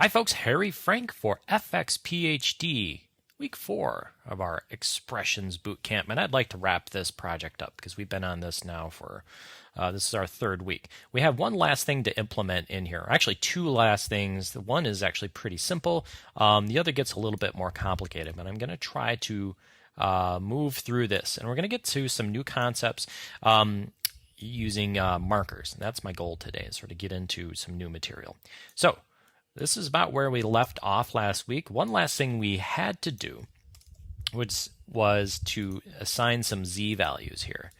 Hi folks, Harry Frank for FX PhD, week 4 of our expressions bootcamp, and I'd like to wrap this project up because we've been on this now for, this is our 3rd week. We have one last thing to implement in here, actually 2 last things. The one is actually pretty simple, the other gets a little bit more complicated, but I'm going to try to move through this, and we're going to get to some new concepts using markers. And that's my goal today, is sort of get into some new material. So this is about where we left off last week. One last thing we had to do was to assign some z values here.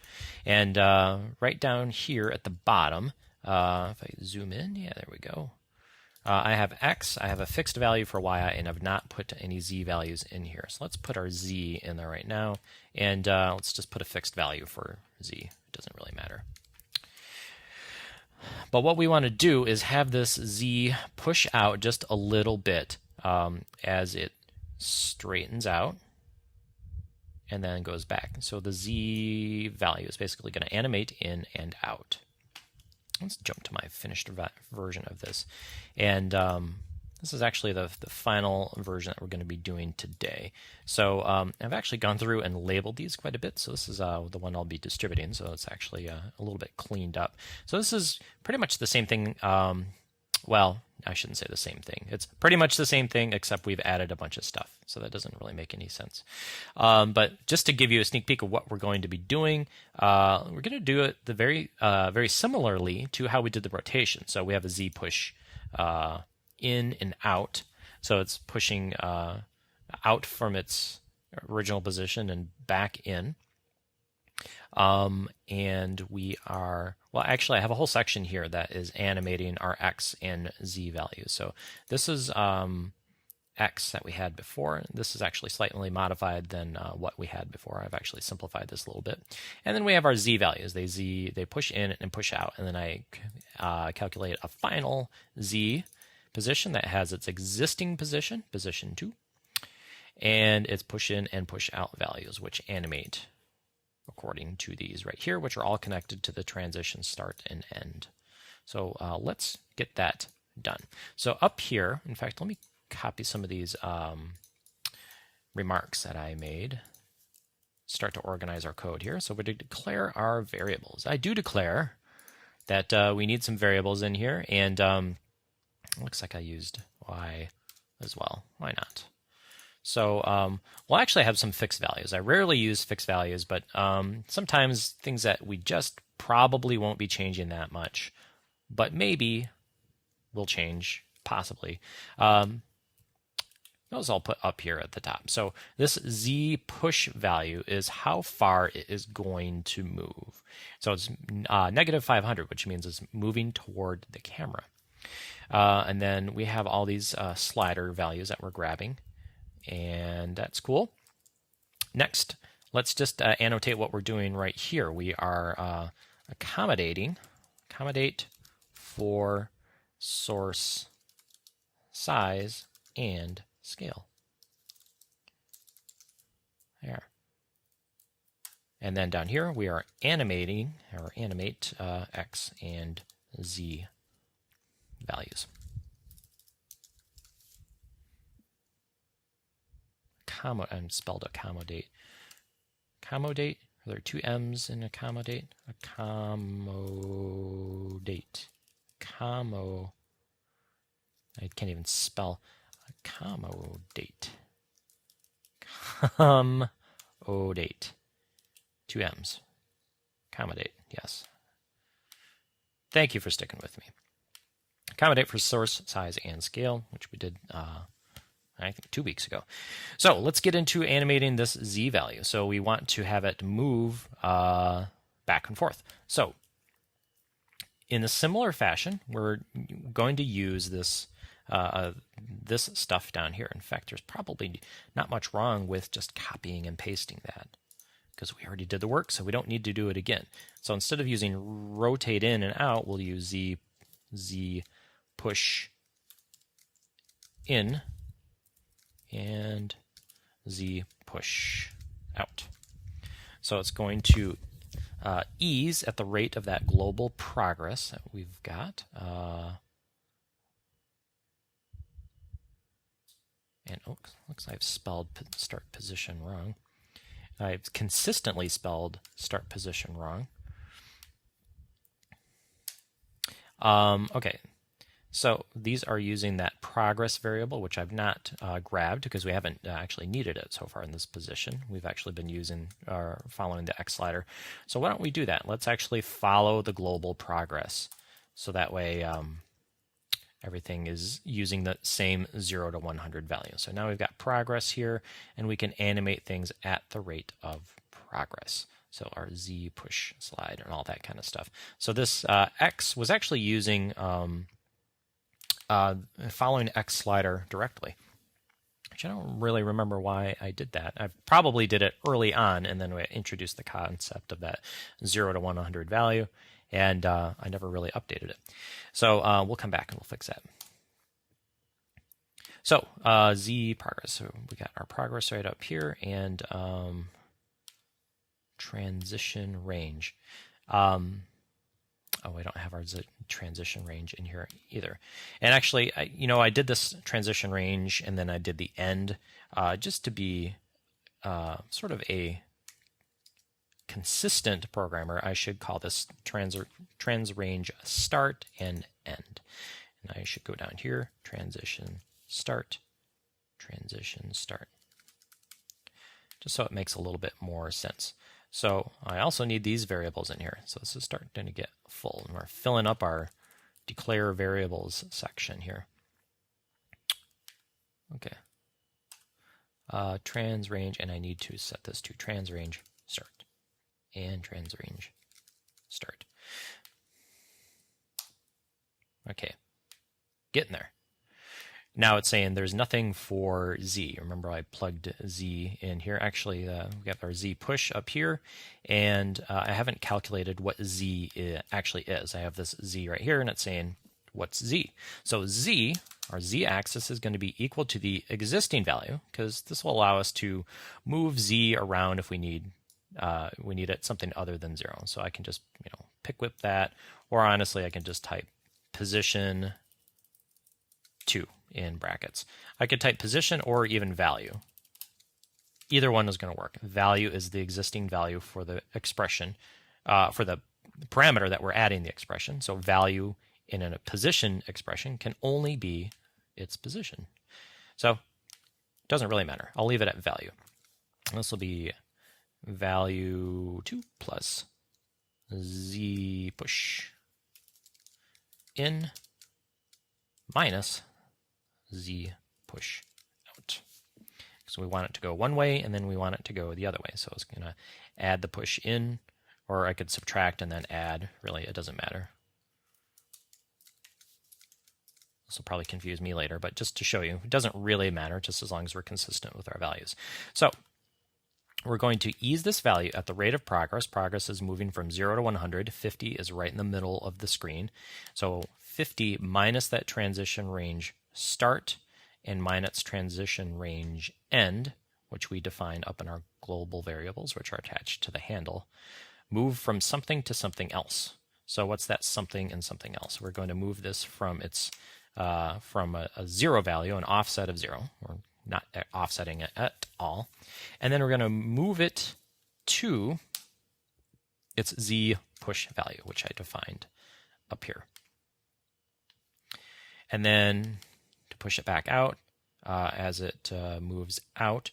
And right down here at the bottom, if I zoom in, yeah, there we go. I have x, I have a fixed value for y, and I've not put any z values in here. So let's put our z in there right now, and let's just put a fixed value for z. It doesn't really matter. But what we want to do is have this z push out just a little bit as it straightens out and then goes back. So the z value is basically going to animate in and out. Let's jump to my finished version of this. And this is actually the final version that we're going to be doing today. So I've actually gone through and labeled these quite a bit. So this is the one I'll be distributing. So it's actually a little bit cleaned up. So this is pretty much the same thing. Well, I shouldn't say the same thing. It's pretty much the same thing, except we've added a bunch of stuff. So that doesn't really make any sense. But just to give you a sneak peek of what we're going to be doing, we're going to do it very similarly to how we did the rotation. So we have a z push in and out. So it's pushing out from its original position and back in. And we are, well, actually I have a whole section here that is animating our x and z values. So this is x that we had before. This is actually slightly modified than what we had before. I've actually simplified this a little bit. And then we have our z values. They push in and push out. And then I calculate a final z position that has its existing position, position 2, and its push in and push out values, which animate according to these right here, which are all connected to the transition start and end. So let's get that done. So up here, in fact, let me copy some of these remarks that I made. Start to organize our code here. So we're to declare our variables. I do declare that we need some variables in here, and looks like I used y as well. Why not? So we'll actually have some fixed values. I rarely use fixed values, but sometimes things that we just probably won't be changing that much, but maybe will change, possibly. Those I'll put up here at the top. So this z push value is how far it is going to move. So it's negative 500, which means it's moving toward the camera. And then we have all these slider values that we're grabbing, and that's cool. Next, let's just annotate what we're doing right here. We are accommodate for source size and scale. There. And then down here we are animating, or animate x and z values. I'm spelled accommodate. Accommodate. Are there 2 M's in accommodate? Accommodate. I can't even spell accommodate. Accommodate. 2 M's. Accommodate. Yes. Thank you for sticking with me. Accommodate for source size and scale, which we did I think 2 weeks ago. So let's get into animating this z value. So we want to have it move back and forth. So in a similar fashion, we're going to use this this stuff down here. In fact, there's probably not much wrong with just copying and pasting that, because we already did the work, so we don't need to do it again. So instead of using rotate in and out, we'll use z push in and z push out. So it's going to ease at the rate of that global progress that we've got. And oh, looks like I've spelled start position wrong. I've consistently spelled start position wrong. Okay, so these are using that progress variable, which I've not grabbed because we haven't actually needed it so far in this position. We've actually been using following the X slider. So why don't we do that? Let's actually follow the global progress. So that way everything is using the same 0 to 100 value. So now we've got progress here, and we can animate things at the rate of progress. So our Z push slide and all that kind of stuff. So this X was actually using following X slider directly, which I don't really remember why I did that. I probably did it early on, and then we introduced the concept of that 0 to 100 value, and I never really updated it. So we'll come back and we'll fix that. So Z progress. So we got our progress right up here, and transition range. Oh, we don't have our transition range in here either. And actually, I did this transition range and then I did the end just to be sort of a consistent programmer. I should call this trans range start and end. And I should go down here, transition start, transition start, just so it makes a little bit more sense. So I also need these variables in here. So this is starting to get full, and we're filling up our declare variables section here. Okay. Trans range, and I need to set this to trans range start and trans range start. Okay, getting there. Now it's saying there's nothing for Z. Remember I plugged Z in here. Actually, we got our Z push up here, and I haven't calculated what Z actually is. I have this Z right here, and it's saying, what's Z? So Z, our Z axis, is going to be equal to the existing value, because this will allow us to move Z around if we need it something other than 0. So I can just pick whip that, or honestly I can just type position 2 in brackets. I could type position or even value. Either one is going to work. Value is the existing value for the expression, for the parameter that we're adding the expression. So value in a position expression can only be its position. So it doesn't really matter. I'll leave it at value. This will be value 2 plus Z push in minus Z push out. So we want it to go one way, and then we want it to go the other way. So it's going to add the push in, or I could subtract and then add. Really, it doesn't matter. This will probably confuse me later, but just to show you, it doesn't really matter, just as long as we're consistent with our values. So we're going to ease this value at the rate of progress. Progress is moving from 0 to 100. 50 is right in the middle of the screen. So 50 minus that transition range start and minus transition range end, which we define up in our global variables, which are attached to the handle, move from something to something else. So what's that something and something else? We're going to move this from its from a 0 value, an offset of 0. We're not offsetting it at all. And then we're going to move it to its Z push value, which I defined up here. And then to push it back out as it moves out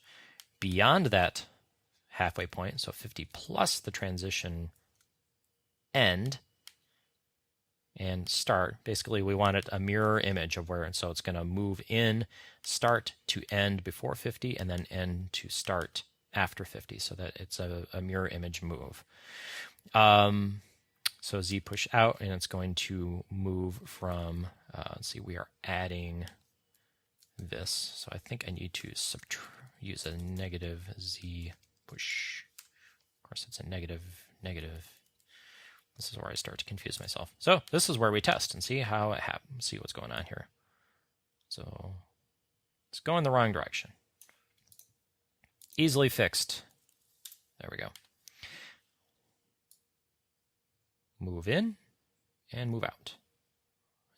beyond that halfway point, so 50 plus the transition end and start. Basically, we want it a mirror image of where, and so it's going to move in start to end before 50 and then end to start after 50, so that it's a mirror image move. So Z push out, and it's going to move from, let's see, we are adding this. So I think I need to use a negative Z push. Of course, it's a negative. This is where I start to confuse myself. So this is where we test and see how it happens, see what's going on here. So it's going the wrong direction. Easily fixed. There we go. Move in and move out.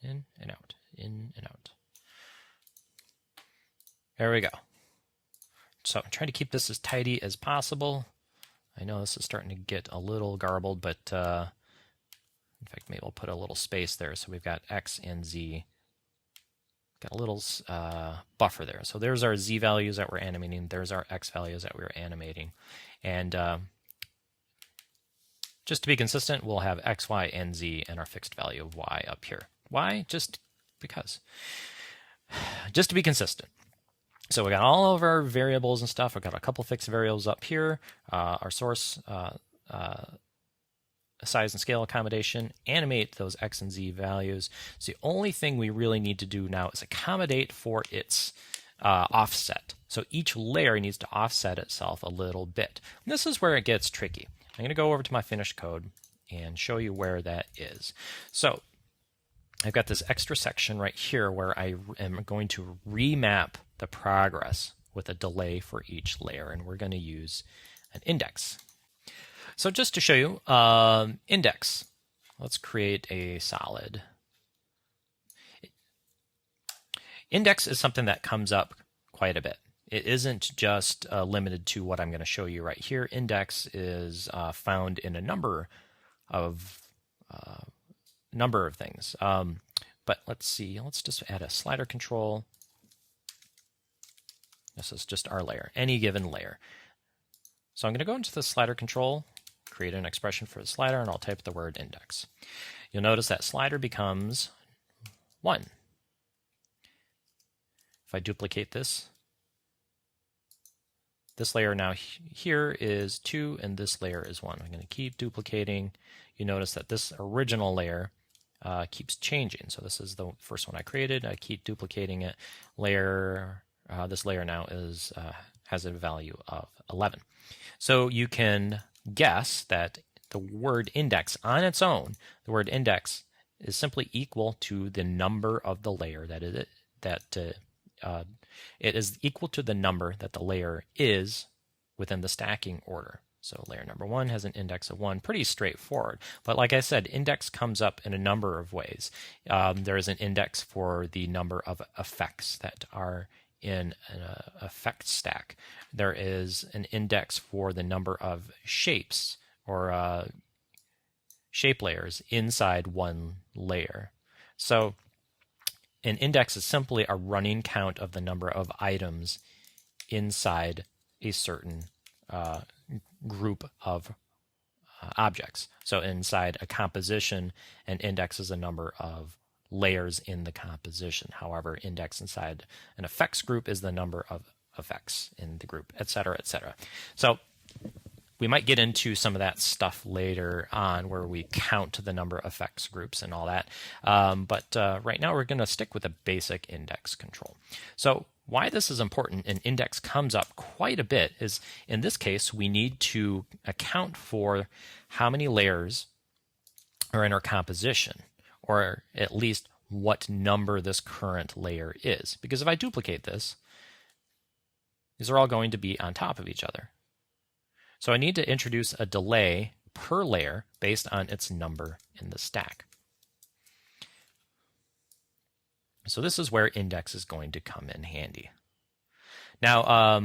In and out. In and out. There we go. So I'm trying to keep this as tidy as possible. I know this is starting to get a little garbled, but in fact, maybe we'll put a little space there. So we've got X and Z. Got a little buffer there. So there's our Z values that we're animating. There's our X values that we're animating. And just to be consistent, we'll have X, Y, and Z and our fixed value of Y up here. Why? Just because. Just to be consistent. So we got all of our variables and stuff. We've got a couple fixed variables up here. Our source size and scale accommodation, animate those X and Z values. So the only thing we really need to do now is accommodate for its offset. So each layer needs to offset itself a little bit. And this is where it gets tricky. I'm going to go over to my finished code and show you where that is. So I've got this extra section right here where I am going to remap the progress with a delay for each layer, and we're going to use an index. So just to show you, index. Let's create a solid. Index is something that comes up quite a bit. It isn't just limited to what I'm going to show you right here. Index is found in a number of things. But let's see. Let's just add a slider control. This is just our layer, any given layer. So I'm going to go into the slider control, create an expression for the slider, and I'll type the word index. You'll notice that slider becomes 1. If I duplicate this layer now here is 2, and this layer is 1. I'm going to keep duplicating. You notice that this original layer keeps changing. So this is the first one I created. I keep duplicating it. This layer now has a value of 11. So you can guess that the word index on its own, the word index is simply equal to the number of the layer it is equal to the number that the layer is within the stacking order. So layer number 1 has an index of 1, pretty straightforward. But like I said, index comes up in a number of ways. There is an index for the number of effects that are in an effect stack. There is an index for the number of shapes or shape layers inside one layer. So an index is simply a running count of the number of items inside a certain group of objects. So inside a composition, an index is a number of layers in the composition. However, index inside an effects group is the number of effects in the group, etc., etc. So we might get into some of that stuff later on where we count the number of effects groups and all that. But right now we're going to stick with a basic index control. So why this is important, and index comes up quite a bit, is in this case we need to account for how many layers are in our composition, or at least what number this current layer is. Because if I duplicate this, these are all going to be on top of each other. So I need to introduce a delay per layer based on its number in the stack. So this is where index is going to come in handy. Now,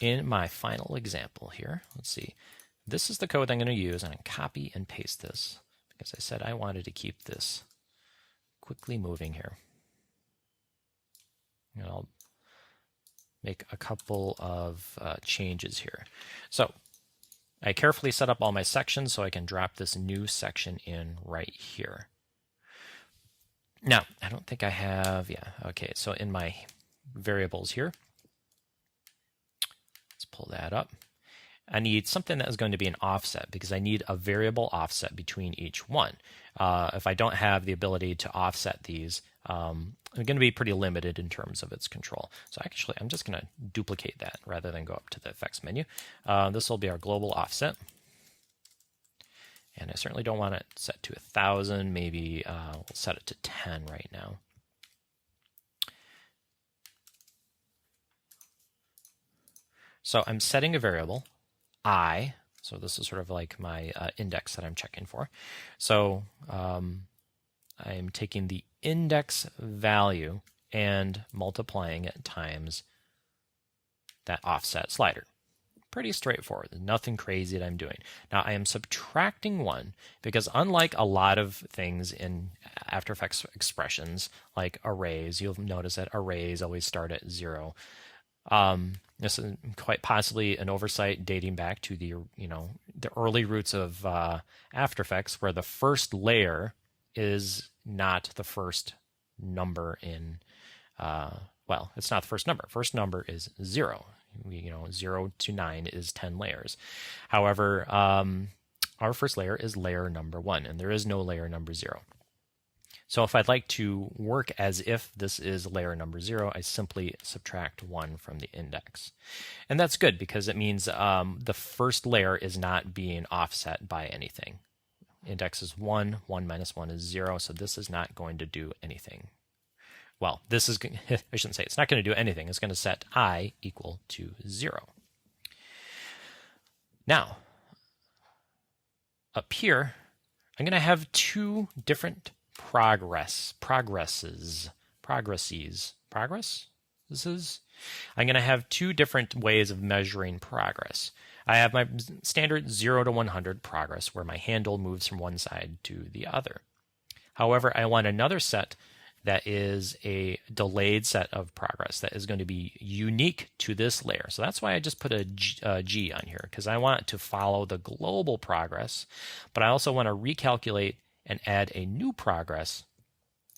in my final example here, let's see. This is the code I'm going to use, and I copy and paste this because I said I wanted to keep this quickly moving here. And I'll make a couple of changes here. So I carefully set up all my sections so I can drop this new section in right here. Now, I don't think I have, okay, so in my variables here, let's pull that up. I need something that is going to be an offset because I need a variable offset between each one. If I don't have the ability to offset these, I'm going to be pretty limited in terms of its control. So actually, I'm just going to duplicate that rather than go up to the effects menu. This will be our global offset. And I certainly don't want it set to 1,000. Maybe we'll set it to 10 right now. So I'm setting a variable, I. So this is sort of like my index that I'm checking for. So I'm taking the index value and multiplying it times that offset slider. Pretty straightforward. There's nothing crazy that I'm doing. Now I am subtracting 1 because unlike a lot of things in After Effects expressions like arrays, you'll notice that arrays always start at 0. This is quite possibly an oversight dating back to the early roots of After Effects, where the first layer is not the first number in well, it's not the first number. First number is 0. 0 to 9 is 10 layers. However, our first layer is layer number 1, and there is no layer number 0. So if I'd like to work as if this is layer number 0, I simply subtract 1 from the index. And that's good because it means the first layer is not being offset by anything. Index is 1, 1 minus 1 is 0, so this is not going to do anything. Well, this is, I shouldn't say it's not going to do anything. It's going to set I equal to 0. Now, up here, I'm going to have two different progresses. I'm going to have two different ways of measuring progress. I have my standard 0 to 100 progress, where my handle moves from one side to the other. However, I want another set that is a delayed set of progress that is going to be unique to this layer. So that's why I just put a G on here, because I want to follow the global progress, but I also want to recalculate and add a new progress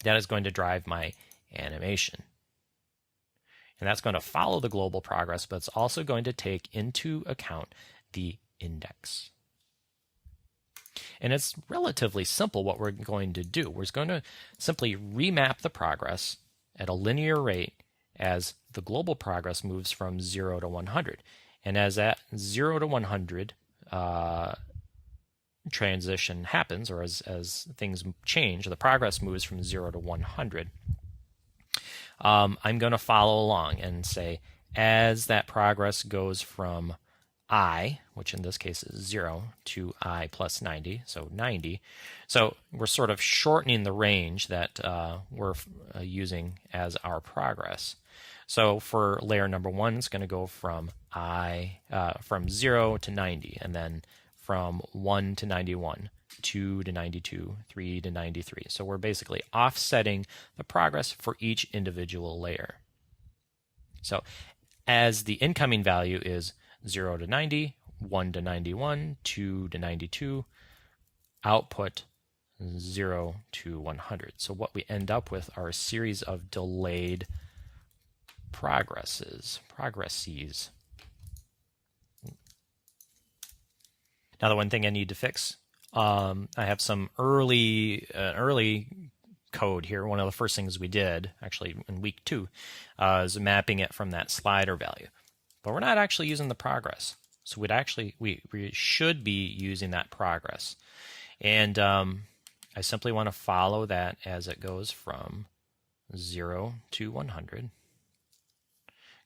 that is going to drive my animation. And that's going to follow the global progress, but it's also going to take into account the index. And it's relatively simple what we're going to do. We're going to simply remap the progress at a linear rate as the global progress moves from 0 to 100. And as that 0 to 100 transition happens, or as things change, the progress moves from 0 to 100, I'm going to follow along and say, as that progress goes from I, which in this case is 0, to I plus 90, so 90. So we're sort of shortening the range that we're using as our progress. So for layer number 1, it's going to go from from 0 to 90, and then from 1 to 91, 2 to 92, 3 to 93. So we're basically offsetting the progress for each individual layer. So as the incoming value is 0 to 90, 1 to 91, 2 to 92, output 0 to 100. So what we end up with are a series of delayed progresses. Now the one thing I need to fix, I have some early code here. One of the first things we did, actually in week 2, is mapping it from that slider value. But we're not actually using the progress. So we should be using that progress. And I simply want to follow that as it goes from 0 to 100.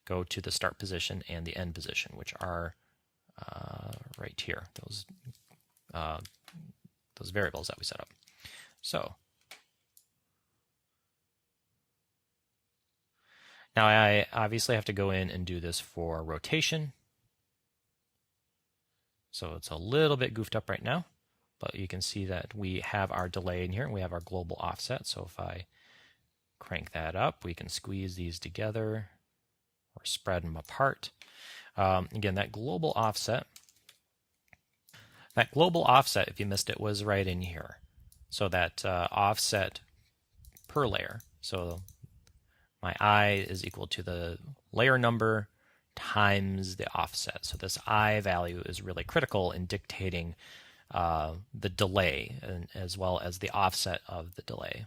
Go to the start position and the end position, which are right here, those variables that we set up. So now I obviously have to go in and do this for rotation. So it's a little bit goofed up right now, but you can see that we have our delay in here and we have our global offset. So if I crank that up, we can squeeze these together or spread them apart. Again, that global offset, if you missed it, was right in here. So that offset per layer. So my I is equal to the layer number times the offset. So this I value is really critical in dictating the delay, and as well as the offset of the delay.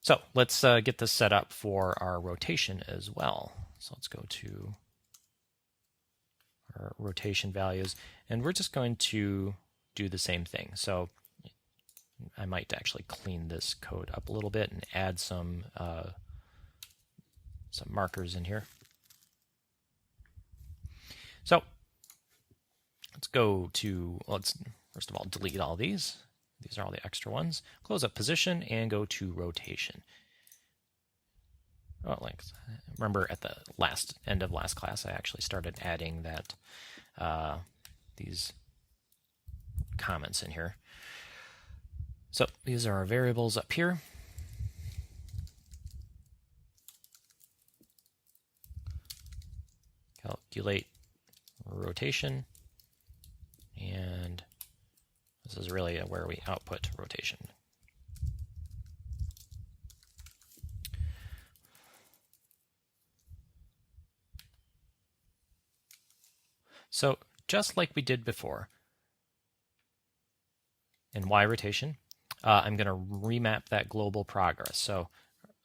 So let's get this set up for our rotation as well. So let's go to our rotation values, and we're just going to do the same thing. So I might actually clean this code up a little bit and add some markers in here. So let's first of all delete all these, These are all the extra ones. Close up position and go to rotation. Oh, like remember at the end of last class, I actually started adding that these comments in here. So these are our variables up here. Calculate rotation, and this is really where we output rotation. So just like we did before in Y rotation, I'm going to remap that global progress. So,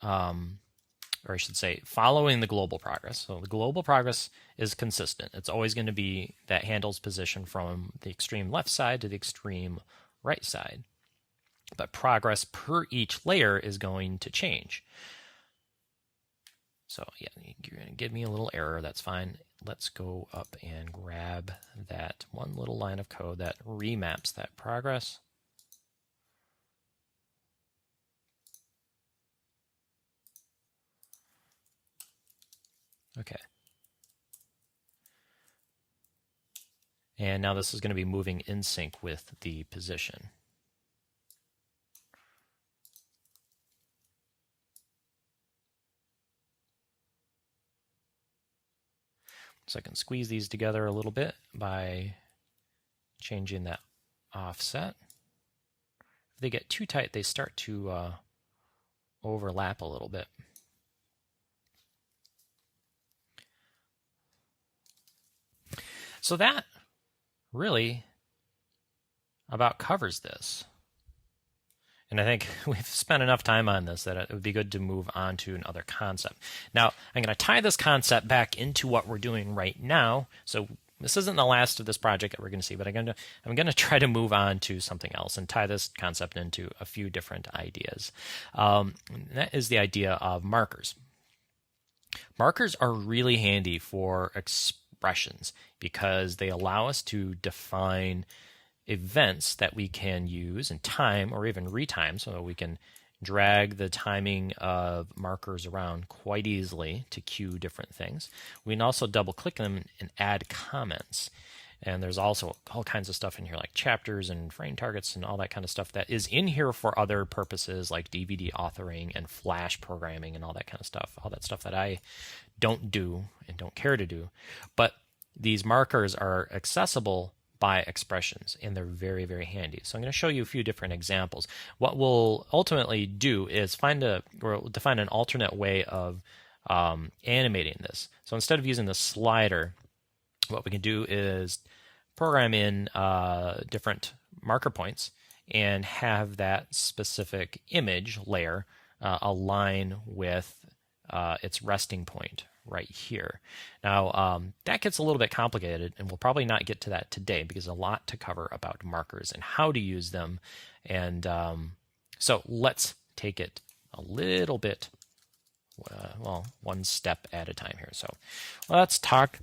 or I should say, following the global progress. So the global progress is consistent. It's always going to be that handle's position from the extreme left side to the extreme right side. But progress per each layer is going to change. So yeah, you're going to give me a little error. That's fine. Let's go up and grab that one little line of code that remaps that progress. Okay. And now this is going to be moving in sync with the position. So I can squeeze these together a little bit by changing that offset. If they get too tight, they start to overlap a little bit. So that really about covers this. And I think we've spent enough time on this that it would be good to move on to another concept. Now, I'm going to tie this concept back into what we're doing right now. So this isn't the last of this project that we're going to see, but I'm going to try to move on to something else and tie this concept into a few different ideas. That is the idea of markers. Markers are really handy for expressions because they allow us to define events that we can use in time or even retime, so we can drag the timing of markers around quite easily to cue different things. We can also double click them and add comments. And there's also all kinds of stuff in here like chapters and frame targets and all that kind of stuff that is in here for other purposes like DVD authoring and Flash programming and all that kind of stuff, all that stuff that I don't do and don't care to do. But these markers are accessible by expressions, and they're very, very handy. So I'm going to show you a few different examples. What we'll ultimately do is define an alternate way of animating this. So instead of using the slider, what we can do is program in different marker points and have that specific image layer align with its resting point right here. Now, that gets a little bit complicated, and we'll probably not get to that today because there's a lot to cover about markers and how to use them. And so let's take it a little bit, well, one step at a time here. So let's talk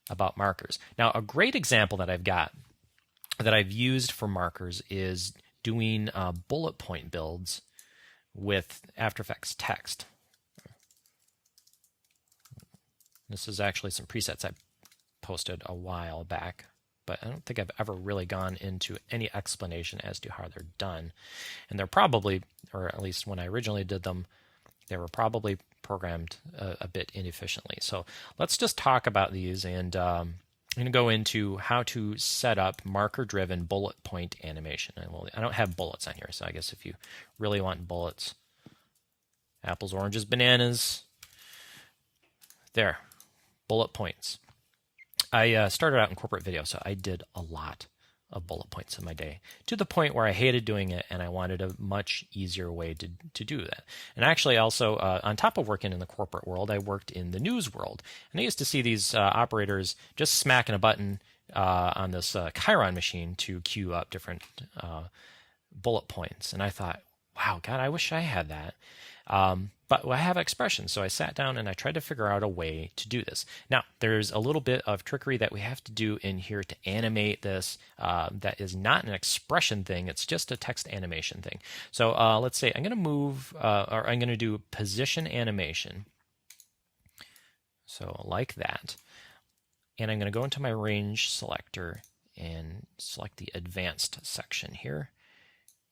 about markers. Now, a great example that I've got that I've used for markers is doing bullet point builds with After Effects text. This is actually some presets I posted a while back, but I don't think I've ever really gone into any explanation as to how they're done. And they're probably, or at least when I originally did them, they were probably programmed a bit inefficiently. So let's just talk about these, and I'm going to go into how to set up marker-driven bullet point animation. And I don't have bullets on here, so I guess if you really want bullets, apples, oranges, bananas, there. Bullet points. I started out in corporate video, so I did a lot of bullet points in my day, to the point where I hated doing it and I wanted a much easier way to do that. And actually also, on top of working in the corporate world, I worked in the news world. And I used to see these operators just smacking a button on this Chiron machine to queue up different bullet points. And I thought, wow, God, I wish I had that. But I have expressions, so I sat down and I tried to figure out a way to do this. Now, there's a little bit of trickery that we have to do in here to animate this. That is not an expression thing, it's just a text animation thing. So let's say I'm going to move, or I'm going to do position animation. So like that. And I'm going to go into my range selector and select the advanced section here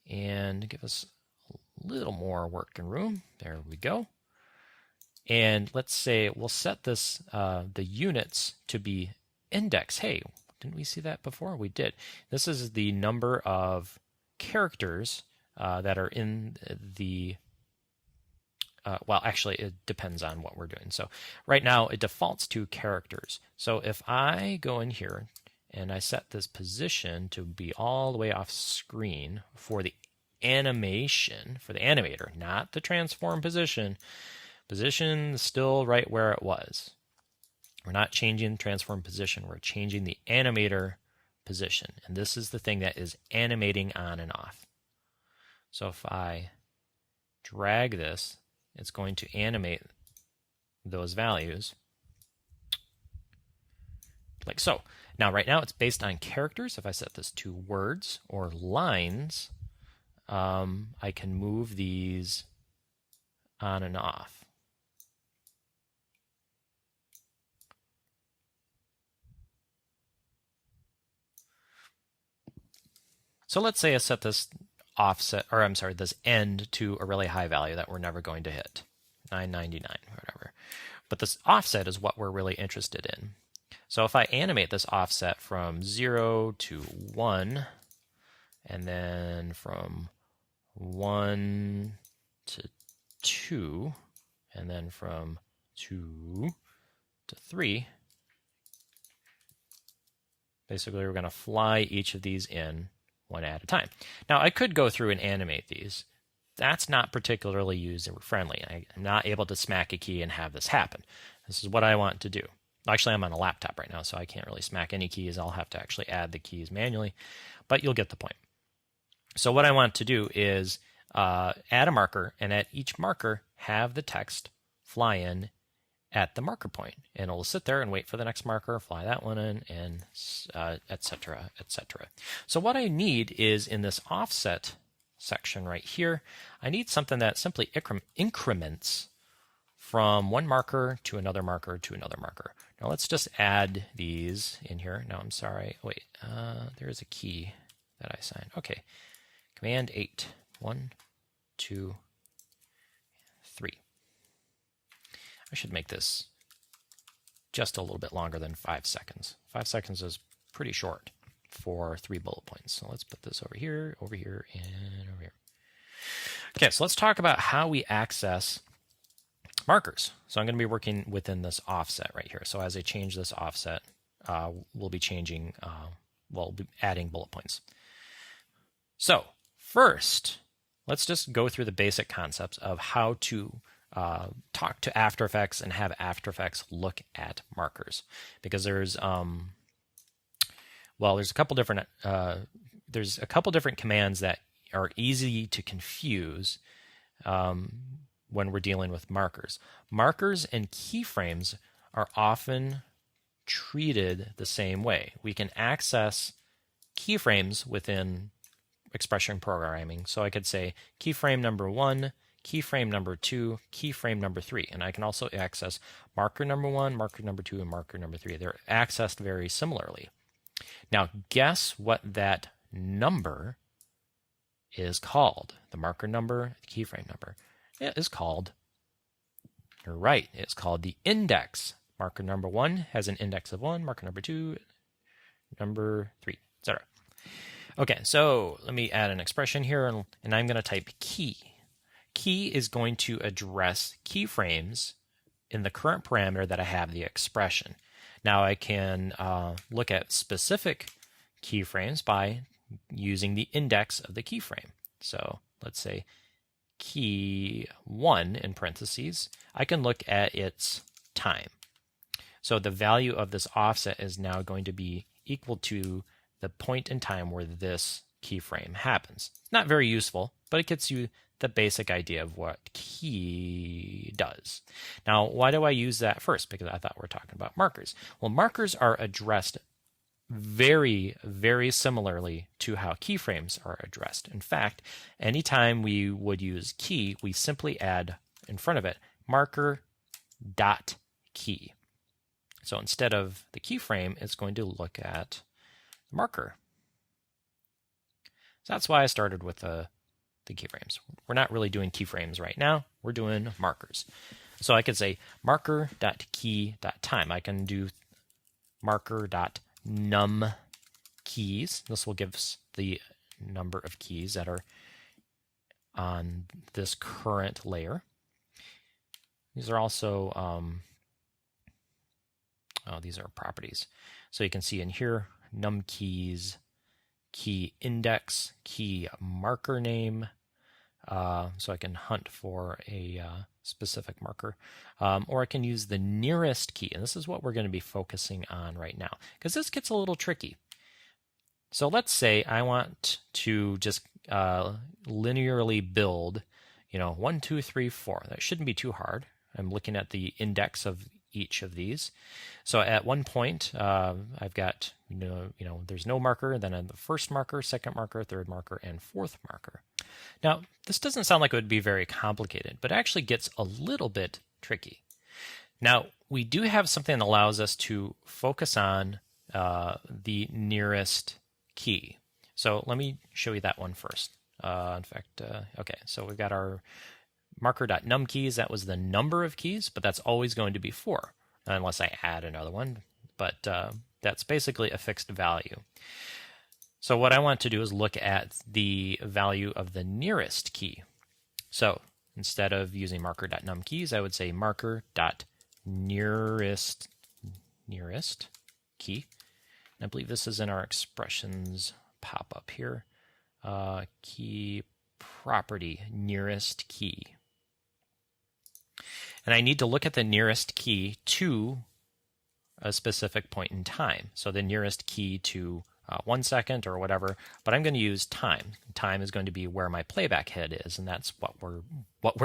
and give us a little more working room. There we go. And let's say we'll set this the units to be index. Hey, didn't we see that before? We did. This is the number of characters that are in the well, actually, it depends on what we're doing. So right now, it defaults to characters. So if I go in here and I set this position to be all the way off screen for the animation, for the animator, not the transform position, position is still right where it was. We're not changing transform position. We're changing the animator position. And this is the thing that is animating on and off. So if I drag this, it's going to animate those values like so. Now, right now, it's based on characters. If I set this to words or lines, I can move these on and off. So let's say I set this offset, or I'm sorry, this end to a really high value that we're never going to hit, 999, whatever. But this offset is what we're really interested in. So if I animate this offset from 0 to 1, and then from 1 to 2, and then from 2 to 3, basically we're going to fly each of these in one at a time. Now, I could go through and animate these. That's not particularly user-friendly. I'm not able to smack a key and have this happen. This is what I want to do. Actually, I'm on a laptop right now, so I can't really smack any keys. I'll have to actually add the keys manually, but you'll get the point. So what I want to do is add a marker, and at each marker, have the text fly in at the marker point, and it'll sit there and wait for the next marker, fly that one in, and etc., etc. So what I need is in this offset section right here, I need something that simply increments from one marker to another marker to another marker. Now let's just add these in here. No, I'm sorry. Wait, there is a key that I signed. Okay, Command 8. 1, 2, 3. I should make this just a little bit longer than 5 seconds. 5 seconds is pretty short for 3 bullet points. So let's put this over here, and over here. Okay, so let's talk about how we access markers. So I'm going to be working within this offset right here. So as I change this offset, we'll be changing, we'll be adding bullet points. So first, let's just go through the basic concepts of how to talk to After Effects and have After Effects look at markers, because there's a couple different commands that are easy to confuse when we're dealing with markers. Markers and keyframes are often treated the same way. We can access keyframes within expression programming. So I could say keyframe number 1, keyframe number 2, keyframe number 3. And I can also access marker number 1, marker number 2, and marker number 3. They're accessed very similarly. Now, guess what that number is called? The marker number, the keyframe number. It is called, you're right, it's called the index. Marker number 1 has an index of 1, marker number 2, number 3, etc. Okay, so let me add an expression here, and I'm going to type key. Key is going to address keyframes in the current parameter that I have the expression. Now I can look at specific keyframes by using the index of the keyframe. So let's say key 1 in parentheses, I can look at its time. So the value of this offset is now going to be equal to the point in time where this keyframe happens. Not very useful, but it gets you the basic idea of what key does. Now, why do I use that first? Because I thought we were talking about markers. Well, markers are addressed very, very similarly to how keyframes are addressed. In fact, anytime we would use key, we simply add in front of it marker dot key. So instead of the keyframe, it's going to look at the marker. So that's why I started with the keyframes. We're not really doing keyframes right now. We're doing markers. So I could say marker.key.time. I can do marker.num keys. This will give us the number of keys that are on this current layer. These are also, these are properties. So you can see in here, num keys, key index, key marker name. So I can hunt for a specific marker. Or I can use the nearest key. And this is what we're going to be focusing on right now, because this gets a little tricky. So let's say I want to just linearly build, 1, 2, 3, 4. That shouldn't be too hard. I'm looking at the index of each of these. So at one point, I've got, there's no marker, then the first marker, second marker, third marker, and fourth marker. Now, this doesn't sound like it would be very complicated, but it actually gets a little bit tricky. Now, we do have something that allows us to focus on the nearest key. So let me show you that one first. Okay, so we've got our marker.num keys. That was the number of keys, but that's always going to be 4, unless I add another one. But that's basically a fixed value. So what I want to do is look at the value of the nearest key. So instead of using marker.num keys, I would say marker.nearest key. And I believe this is in our expressions pop-up here. Key property, nearest key. And I need to look at the nearest key to a specific point in time. So the nearest key to 1 second or whatever, but I'm going to use time. Time is going to be where my playback head is, and that's what we're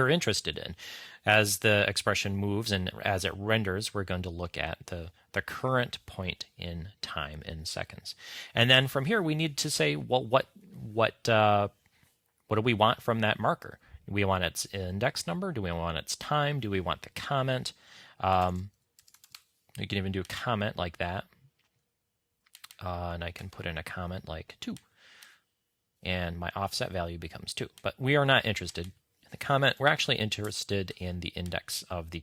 interested in. As the expression moves and as it renders, we're going to look at the current point in time in seconds. And then from here, we need to say, well, what do we want from that marker? Do we want its index number? Do we want its time? Do we want the comment? You can even do a comment like that. And I can put in a comment like 2. And my offset value becomes 2. But we are not interested in the comment. We're actually interested in the index of the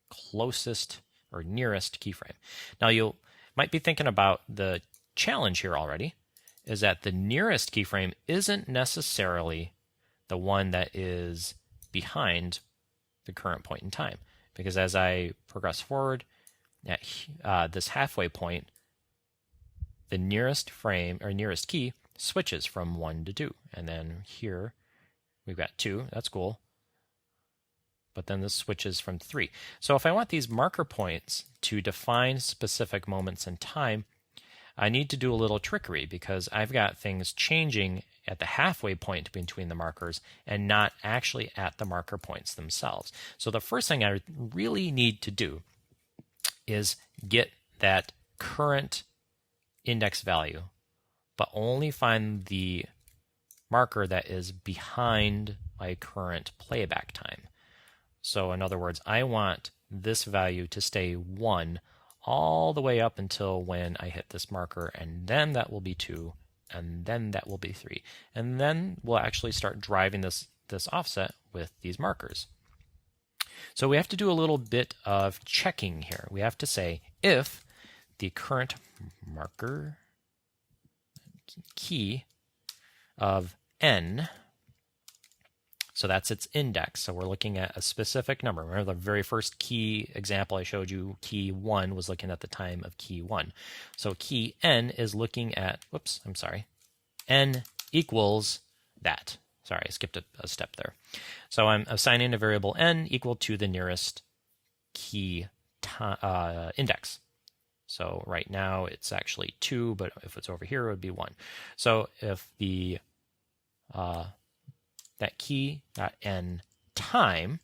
closest or nearest keyframe. Now you might be thinking about the challenge here already, is that the nearest keyframe isn't necessarily the one that is behind the current point in time. Because as I progress forward at this halfway point, the nearest frame or nearest key switches from 1 to 2. And then here we've got 2. That's cool. But then this switches from 3. So if I want these marker points to define specific moments in time, I need to do a little trickery, because I've got things changing at the halfway point between the markers and not actually at the marker points themselves. So the first thing I really need to do is get that current index value, but only find the marker that is behind my current playback time. So in other words, I want this value to stay 1 all the way up until when I hit this marker, and then that will be 2, and then that will be 3. And then we'll actually start driving this offset with these markers. So we have to do a little bit of checking here. We have to say if the current marker key of n, so that's its index. So we're looking at a specific number. Remember the very first key example I showed you, key 1, was looking at the time of key 1. So key n is looking at, n equals that. Sorry, I skipped a step there. So I'm assigning a variable n equal to the nearest key index. So right now it's actually 2, but if it's over here, it would be 1. So if the that key.n time,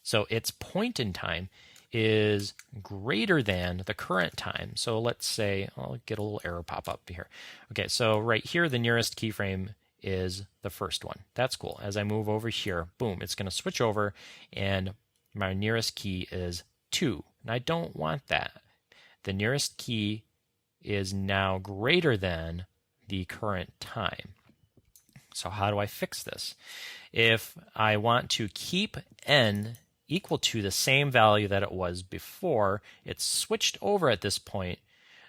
so its point in time, is greater than the current time. So let's say, I'll get a little error pop up here. Okay, so right here, the nearest keyframe is the first one. That's cool. As I move over here, boom, it's going to switch over, and my nearest key is 2. And I don't want that. The nearest key is now greater than the current time. So how do I fix this? If I want to keep n equal to the same value that it was before, it's switched over at this point,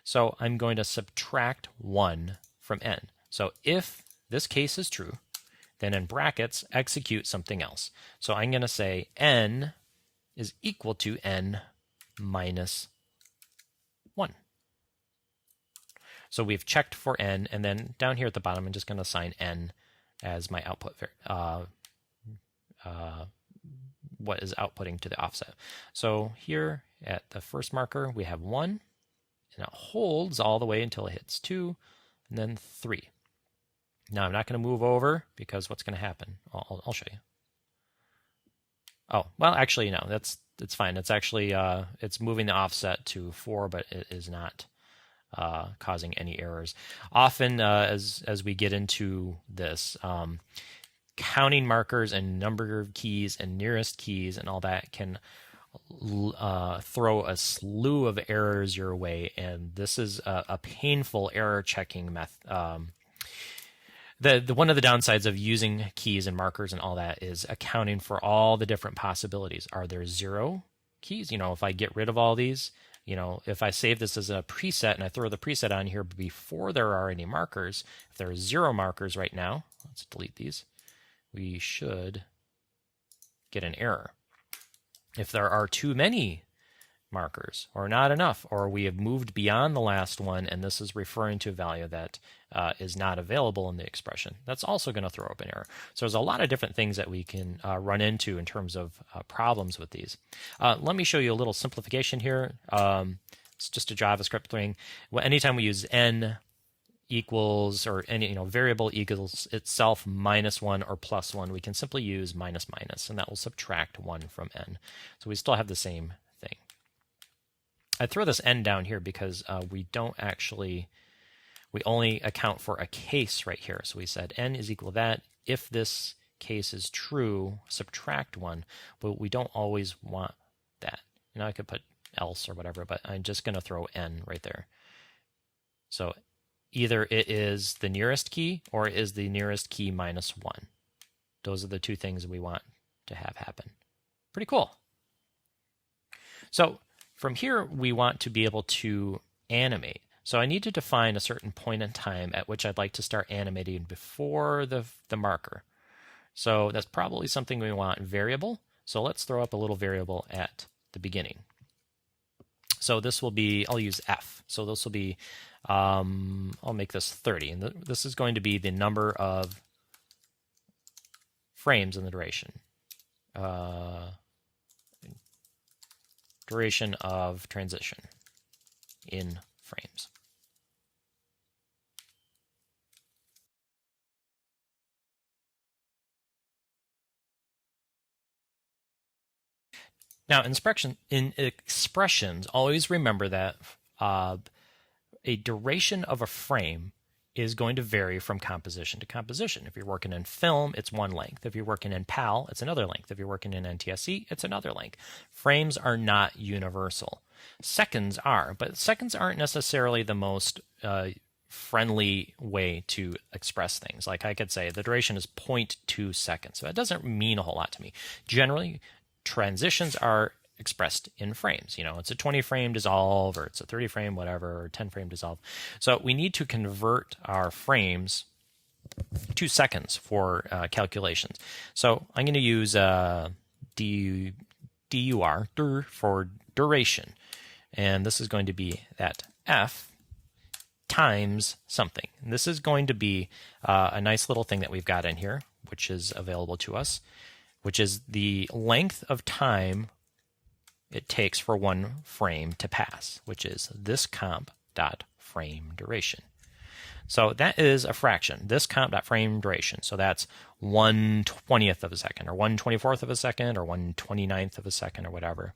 so I'm going to subtract 1 from n. So if this case is true, then in brackets, execute something else. So I'm going to say n is equal to n minus 1. So we've checked for n, and then down here at the bottom, I'm just going to assign n as my output, what is outputting to the offset. So here at the first marker, we have 1, and it holds all the way until it hits 2, and then 3. Now I'm not going to move over, because what's going to happen? I'll show you. Oh, well, actually, no, it's fine. It's actually, it's moving the offset to 4, but it is not causing any errors. Often, as we get into this, counting markers and number of keys and nearest keys and all that can throw a slew of errors your way, and this is a painful error checking method. The one of the downsides of using keys and markers and all that is accounting for all the different possibilities. Are there 0 keys? If I get rid of all these, if I save this as a preset and I throw the preset on here before there are any markers, if there are 0 markers right now, let's delete these, we should get an error. If there are too many markers or not enough, or we have moved beyond the last one and this is referring to a value that is not available in the expression, that's also going to throw up an error. So there's a lot of different things that we can run into in terms of problems with these. Let me show you a little simplification here. It's just a JavaScript thing. Well, anytime we use n equals, or any variable equals itself minus 1 or plus 1, we can simply use minus minus, and that will subtract 1 from n. So we still have the same thing. I throw this n down here because we only account for a case right here. So we said n is equal to that. If this case is true, subtract 1, but we don't always want that. I could put else or whatever, but I'm just going to throw n right there. So either it is the nearest key or it is the nearest key minus 1. Those are the two things we want to have happen. Pretty cool. So from here, we want to be able to animate. So I need to define a certain point in time at which I'd like to start animating before the marker. So that's probably something we want variable. So let's throw up a little variable at the beginning. So this will be, I'll use f. So this will be, I'll make this 30. And this is going to be the number of frames in the duration. Duration of transition in frames. Now, in expressions, always remember that a duration of a frame is going to vary from composition to composition. If you're working in film, it's one length. If you're working in PAL, it's another length. If you're working in NTSC, it's another length. Frames are not universal. Seconds are, but seconds aren't necessarily the most friendly way to express things. Like I could say the duration is 0.2 seconds. So that doesn't mean a whole lot to me. Generally, transitions are expressed in frames. It's a 20 frame dissolve, or it's a 30 frame whatever, or 10 frame dissolve. So we need to convert our frames to seconds for calculations. So I'm going to use dur for duration, and this is going to be that f times something. And this is going to be a nice little thing that we've got in here, which is available to us, which is the length of time it takes for one frame to pass, which is this comp dot frame duration. So that is a fraction. This comp.frame duration. So that's 1/20th of a second, or 1/24th of a second, or 1/29th of a second, or whatever.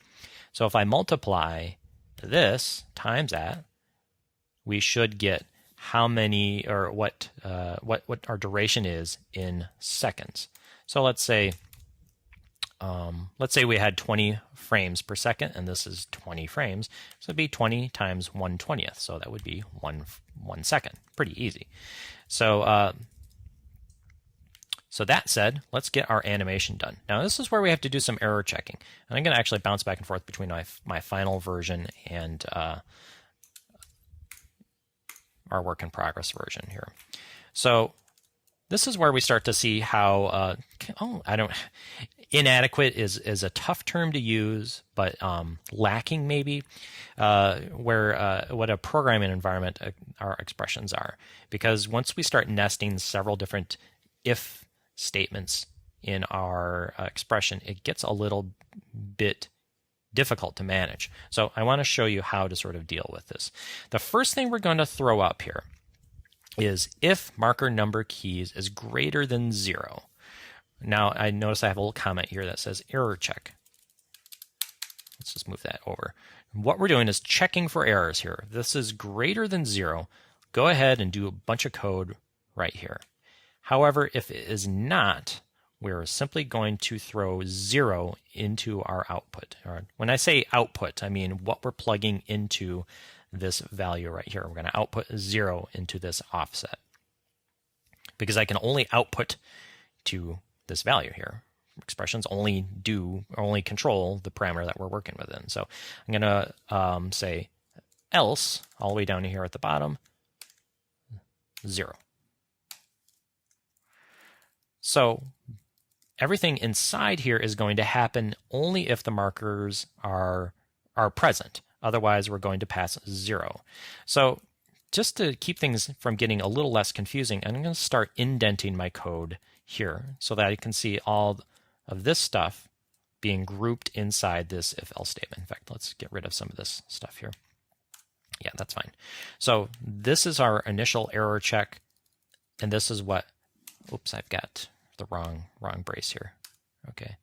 So if I multiply this times that, we should get how many, or what our duration is in seconds. So let's say we had 20 frames per second, and this is 20 frames. So it'd be 20 times 1/20th. So that would be one second. Pretty easy. So so that said, let's get our animation done. Now this is where we have to do some error checking. And I'm going to actually bounce back and forth between my final version and our work in progress version here. So this is where we start to see how inadequate is a tough term to use, but lacking maybe, what a programming environment our expressions are. Because once we start nesting several different if statements in our expression, it gets a little bit difficult to manage. So I want to show you how to sort of deal with this. The first thing we're going to throw up here is if marker number keys is greater than 0. Now I notice I have a little comment here that says error check. Let's just move that over. What we're doing is checking for errors here. If this is greater than 0, go ahead and do a bunch of code right here. However, if it is not, we're simply going to throw 0 into our output. When I say output, I mean what we're plugging into this value right here. We're going to output 0 into this offset, because I can only output to this value here. Expressions only control the parameter that we're working within. So I'm going to say else, all the way down here at the bottom, 0. So everything inside here is going to happen only if the markers are present. Otherwise, we're going to pass 0. So just to keep things from getting a little less confusing, I'm going to start indenting my code here so that I can see all of this stuff being grouped inside this if-else statement. In fact, let's get rid of some of this stuff here. Yeah, that's fine. So this is our initial error check, and this is what, oops, I've got the wrong brace here. Okay.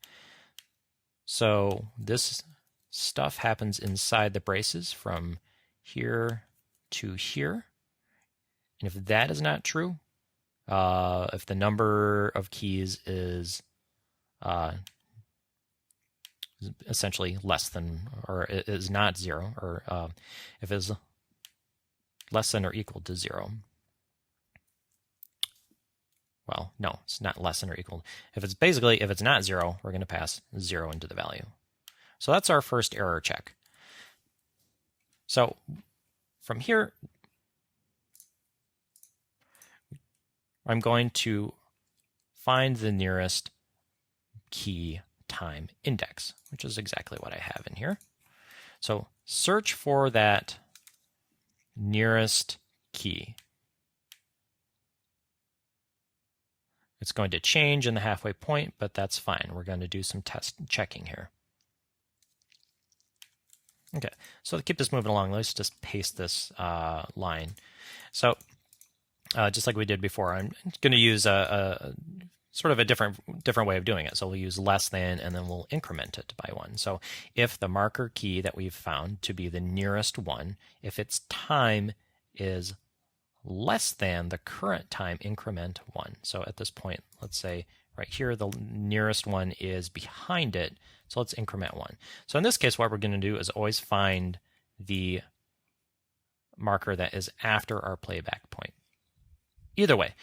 So this stuff happens inside the braces from here to here. And if that is not true, if the number of keys is essentially less than, or is not 0, or if it is less than or equal to 0. Well, no, it's not less than or equal. If it's not 0, we're going to pass 0 into the value. So that's our first error check. So from here, I'm going to find the nearest key time index, which is exactly what I have in here. So search for that nearest key. It's going to change in the halfway point, but that's fine. We're going to do some test checking here. Okay, so to keep this moving along, let's just paste this line. So just like we did before, I'm going to use a sort of a different way of doing it. So we'll use less than, and then we'll increment it by 1. So if the marker key that we've found to be the nearest one, if its time is less than the current time increment 1. So at this point, let's say right here, the nearest one is behind it. So let's increment 1. So in this case, what we're going to do is always find the marker that is after our playback point. Either way,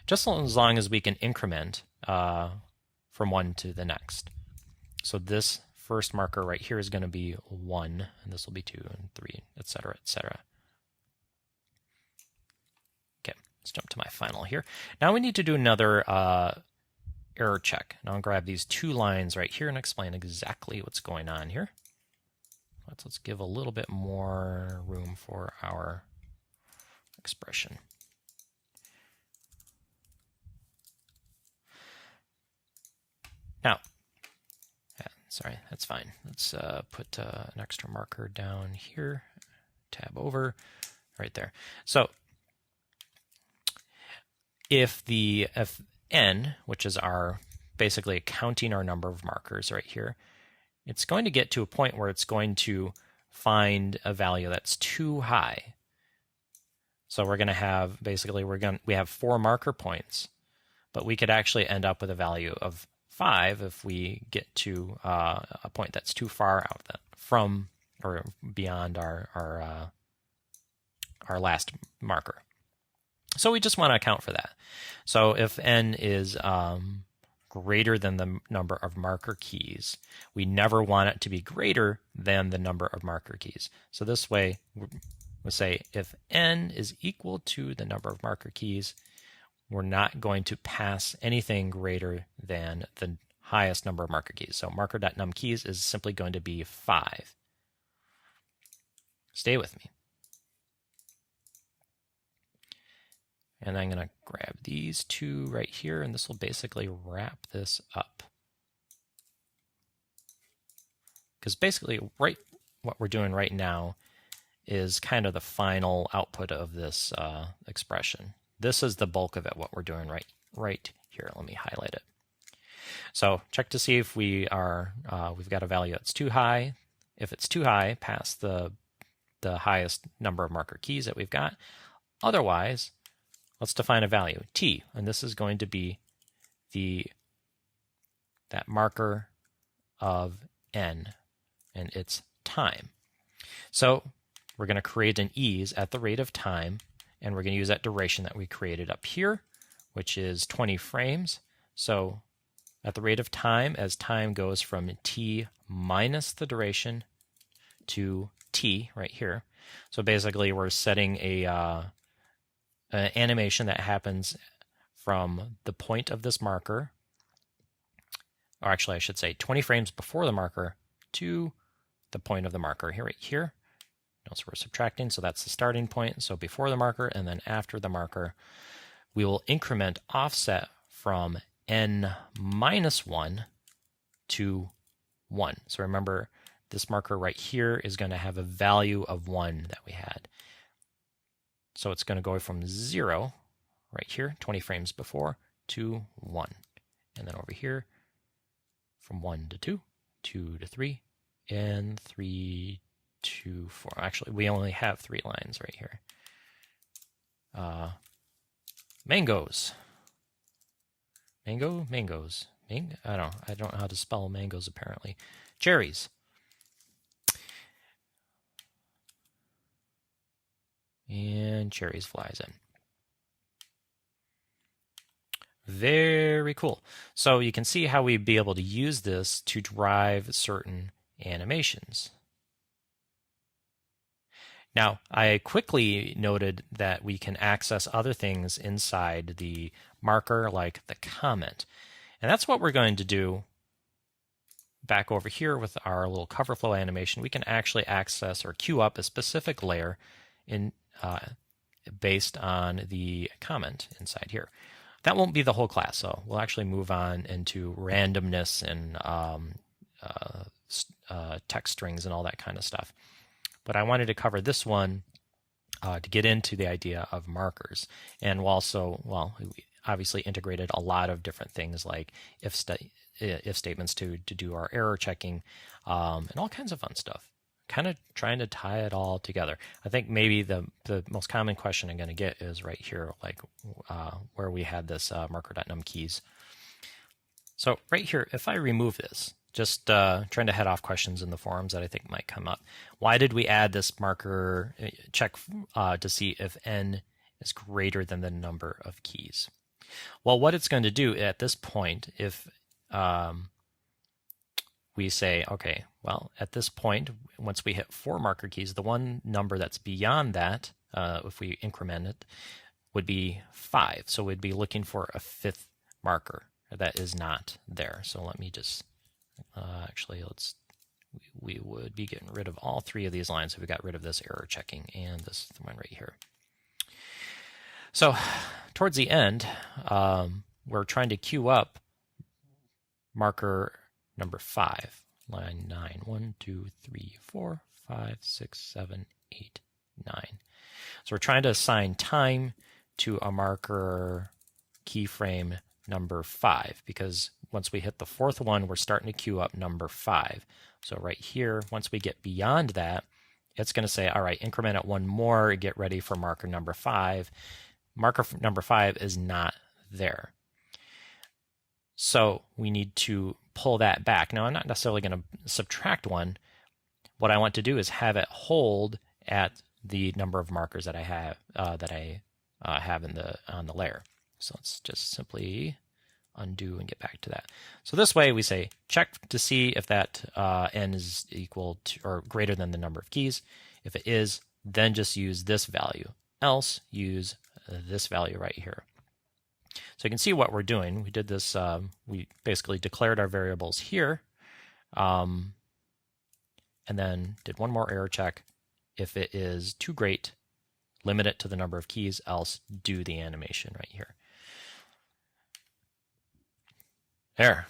just as long as we can increment from one to the next. So this first marker right here is going to be 1, and this will be 2 and 3, etc., etc. Okay, let's jump to my final here. Now we need to do another error check. And I'll grab these 2 lines right here and explain exactly what's going on here. Let's give a little bit more room for our expression. Now, sorry, that's fine. Let's put an extra marker down here, tab over, right there. So if n, which is our basically counting our number of markers right here, it's going to get to a point where it's going to find a value that's too high. So we're going to have basically we have 4 marker points, but we could actually end up with a value of 5 if we get to a point that's too far out from or beyond our last marker. So we just want to account for that. So if n is greater than the number of marker keys, we never want it to be greater than the number of marker keys. So this way, we'll say if n is equal to the number of marker keys, we're not going to pass anything greater than the highest number of marker keys. So marker.numKeys is simply going to be 5. Stay with me. And I'm going to grab these 2 right here, and this will basically wrap this up. Because basically, what we're doing right now is kind of the final output of this expression. This is the bulk of it, what we're doing right here. Let me highlight it. So check to see if we've got a value that's too high. If it's too high, pass the highest number of marker keys that we've got. Otherwise, let's define a value, t, and this is going to be that marker of n, and it's time. So we're going to create an ease at the rate of time, and we're going to use that duration that we created up here, which is 20 frames. So at the rate of time, as time goes from t minus the duration to t right here. So basically, we're setting an animation that happens from the point of this marker, or actually I should say 20 frames before the marker to the point of the marker here, right here. Notice we're subtracting, so that's the starting point. So before the marker and then after the marker, we will increment offset from n minus 1 to 1. So remember, this marker right here is going to have a value of 1 that we had. So it's going to go from 0 right here, 20 frames before, to 1. And then over here, from 1 to 2, 2 to 3, and 3 to 4. Actually, we only have 3 lines right here. Mangoes. Mangoes. I don't know how to spell mangoes, apparently. Cherries. And cherries flies in. Very cool. So you can see how we'd be able to use this to drive certain animations. Now, I quickly noted that we can access other things inside the marker, like the comment. And that's what we're going to do back over here with our little cover flow animation. We can actually access or queue up a specific layer based on the comment inside here. That won't be the whole class, so we'll actually move on into randomness and text strings and all that kind of stuff. But I wanted to cover this one to get into the idea of markers. And also, we obviously integrated a lot of different things like if statements to do our error checking and all kinds of fun stuff. Kind of trying to tie it all together. I think maybe the most common question I'm going to get is right here, like where we had this marker.numKeys. So right here, if I remove this, just trying to head off questions in the forums that I think might come up. Why did we add this marker check to see if n is greater than the number of keys? Well, what it's going to do at this point, if we say, okay, well, at this point, once we hit 4 marker keys, the one number that's beyond that, if we increment it, would be 5. So we'd be looking for a 5th marker that is not there. So let me just, we would be getting rid of all 3 of these lines if we got rid of this error checking and this one right here. So towards the end, we're trying to queue up marker number 5, line 9. 1, 2, 3, 4, 5, 6, 7, 8, 9. So we're trying to assign time to a marker keyframe number 5, because once we hit the fourth one, we're starting to queue up number 5. So right here, once we get beyond that, it's going to say, all right, increment it one more, get ready for marker number 5. Marker number 5 is not there. So we need to pull that back. Now, I'm not necessarily going to subtract one. What I want to do is have it hold at the number of markers that I have on the layer. So let's just simply undo and get back to that. So this way we say check to see if that n is equal to or greater than the number of keys. If it is, then just use this value. Else, use this value right here. So you can see what we're doing. We did this, we basically declared our variables here, and then did one more error check. If it is too great, limit it to the number of keys, else do the animation right here. There.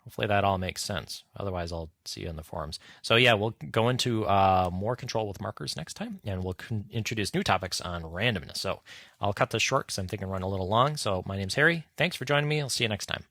Hopefully that all makes sense. Otherwise, I'll see you in the forums. So yeah, we'll go into more control with markers next time, and we'll introduce new topics on randomness. So I'll cut this short because I'm thinking run a little long. So my name's Harry. Thanks for joining me. I'll see you next time.